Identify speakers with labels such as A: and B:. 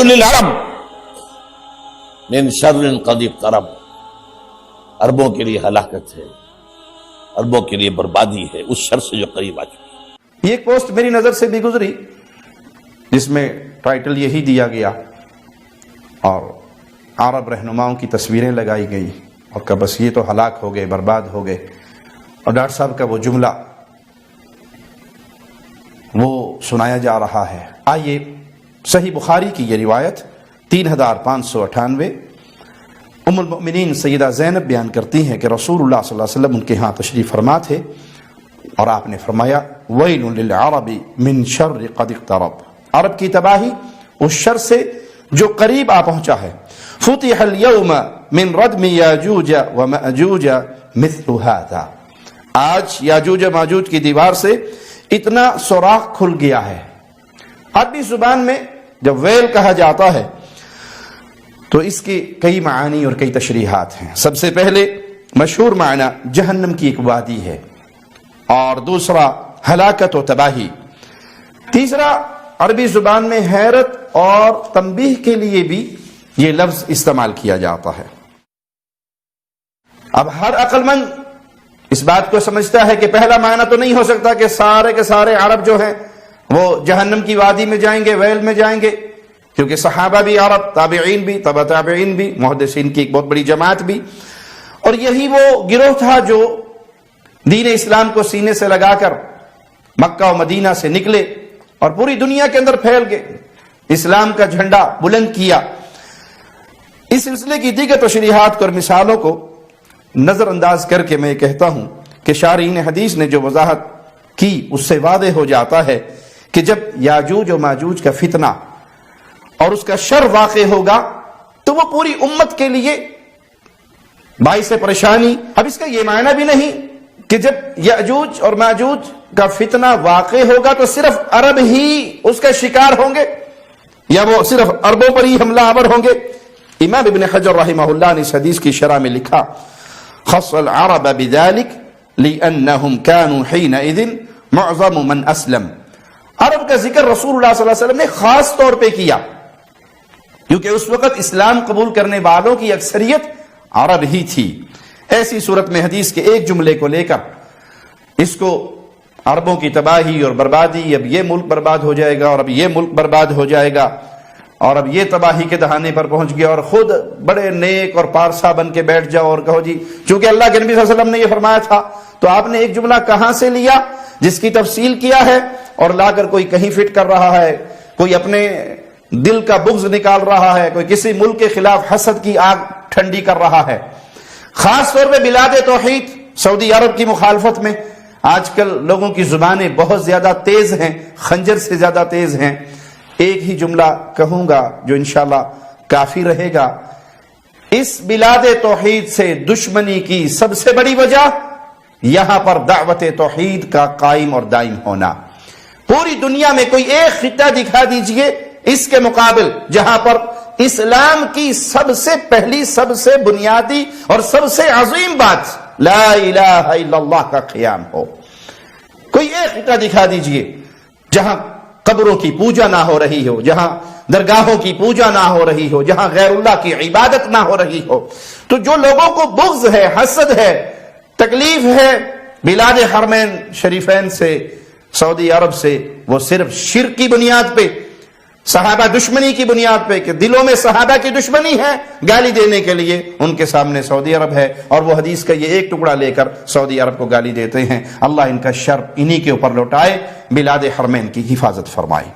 A: للعرب من شر قد اقترب، عربوں کے لیے ہلاکت ہے، عربوں کے لیے بربادی ہے اس شر سے جو قریب آ چکی ہے۔
B: یہ ایک پوسٹ میری نظر سے بھی گزری جس میں ٹائٹل یہی دیا گیا اور عرب رہنماؤں کی تصویریں لگائی گئی اور کہ بس یہ تو ہلاک ہو گئے، برباد ہو گئے، اور ڈاکٹر صاحب کا وہ جملہ وہ سنایا جا رہا ہے۔ آئیے صحیح بخاری کی یہ روایت 3598 ام المؤمنین سیدہ زینب بیان کرتی ہیں کہ رسول اللہ صلی اللہ علیہ وسلم ان کے ہاں تشریف فرما تھے اور آپ نے فرمایا ویل للعرب من شر قد اقترب، عرب کی تباہی اس شر سے جو قریب آ پہنچا ہے۔ فتح اليوم من ردم یاجوج وماجوج مثل هذا، آج یاجوج ماجوج کی دیوار سے اتنا سوراخ کھل گیا ہے۔ عربی زبان میں جب ویل کہا جاتا ہے تو اس کے کئی معانی اور کئی تشریحات ہیں۔ سب سے پہلے مشہور معنی جہنم کی ایک وادی ہے، اور دوسرا ہلاکت و تباہی، تیسرا عربی زبان میں حیرت اور تنبیہ کے لیے بھی یہ لفظ استعمال کیا جاتا ہے۔ اب ہر عقل مند اس بات کو سمجھتا ہے کہ پہلا معنی تو نہیں ہو سکتا کہ سارے کے سارے عرب جو ہیں وہ جہنم کی وادی میں جائیں گے، ویل میں جائیں گے، کیونکہ صحابہ بھی عرب، تابعین بھی، تبع تابعین بھی، محدثین کی ایک بہت بڑی جماعت بھی، اور یہی وہ گروہ تھا جو دین اسلام کو سینے سے لگا کر مکہ و مدینہ سے نکلے اور پوری دنیا کے اندر پھیل گئے، اسلام کا جھنڈا بلند کیا۔ اس سلسلے کی دیگر تشریحات کو اور مثالوں کو نظر انداز کر کے میں کہتا ہوں کہ شارحین حدیث نے جو وضاحت کی اس سے واضح ہو جاتا ہے کہ جب یاجوج و ماجوج کا فتنہ اور اس کا شر واقع ہوگا تو وہ پوری امت کے لیے باعث پریشانی۔ اب اس کا یہ معنی بھی نہیں کہ جب یاجوج اور ماجوج کا فتنہ واقع ہوگا تو صرف عرب ہی اس کا شکار ہوں گے یا وہ صرف عربوں پر ہی حملہ آور ہوں گے۔ امام ابن حجر رحمہ اللہ نے اس حدیث کی شرح میں لکھا خص العرب بذلك لأنهم كانوا حينئذ معظم من اسلم، عرب کا ذکر رسول اللہ صلی اللہ علیہ وسلم نے خاص طور پہ کیا کیونکہ اس وقت اسلام قبول کرنے والوں کی اکثریت عرب ہی تھی۔ ایسی صورت میں حدیث کے ایک جملے کو لے کر اس کو عربوں کی تباہی اور بربادی، اب یہ ملک برباد ہو جائے گا اور اب یہ ملک برباد ہو جائے گا اور اب یہ تباہی کے دہانے پر پہنچ گیا اور خود بڑے نیک اور پارسا بن کے بیٹھ جاؤ اور کہو جی چونکہ اللہ کے نبی صلی اللہ علیہ وسلم نے یہ فرمایا تھا، تو آپ نے ایک جملہ کہاں سے لیا جس کی تفصیل کیا ہے اور لا کر کوئی کہیں فٹ کر رہا ہے، کوئی اپنے دل کا بغض نکال رہا ہے، کوئی کسی ملک کے خلاف حسد کی آگ ٹھنڈی کر رہا ہے۔ خاص طور پہ بلاد توحید سعودی عرب کی مخالفت میں آج کل لوگوں کی زبانیں بہت زیادہ تیز ہیں، خنجر سے زیادہ تیز ہیں۔ ایک ہی جملہ کہوں گا جو انشاءاللہ کافی رہے گا، اس بلاد توحید سے دشمنی کی سب سے بڑی وجہ یہاں پر دعوت توحید کا قائم اور دائم ہونا۔ پوری دنیا میں کوئی ایک خطہ دکھا دیجئے اس کے مقابل جہاں پر اسلام کی سب سے پہلی، سب سے بنیادی اور سب سے عظیم بات لا الہ الا اللہ کا قیام ہو۔ کوئی ایک خطہ دکھا دیجئے جہاں قبروں کی پوجا نہ ہو رہی ہو، جہاں درگاہوں کی پوجا نہ ہو رہی ہو، جہاں غیر اللہ کی عبادت نہ ہو رہی ہو۔ تو جو لوگوں کو بغض ہے، حسد ہے، تکلیف ہے بلاد حرمین شریفین سے، سعودی عرب سے، وہ صرف شرک کی بنیاد پہ، صحابہ دشمنی کی بنیاد پہ کہ دلوں میں صحابہ کی دشمنی ہے، گالی دینے کے لیے ان کے سامنے سعودی عرب ہے اور وہ حدیث کا یہ ایک ٹکڑا لے کر سعودی عرب کو گالی دیتے ہیں۔ اللہ ان کا شر انہی کے اوپر لوٹائے، بلاد حرمین کی حفاظت فرمائے۔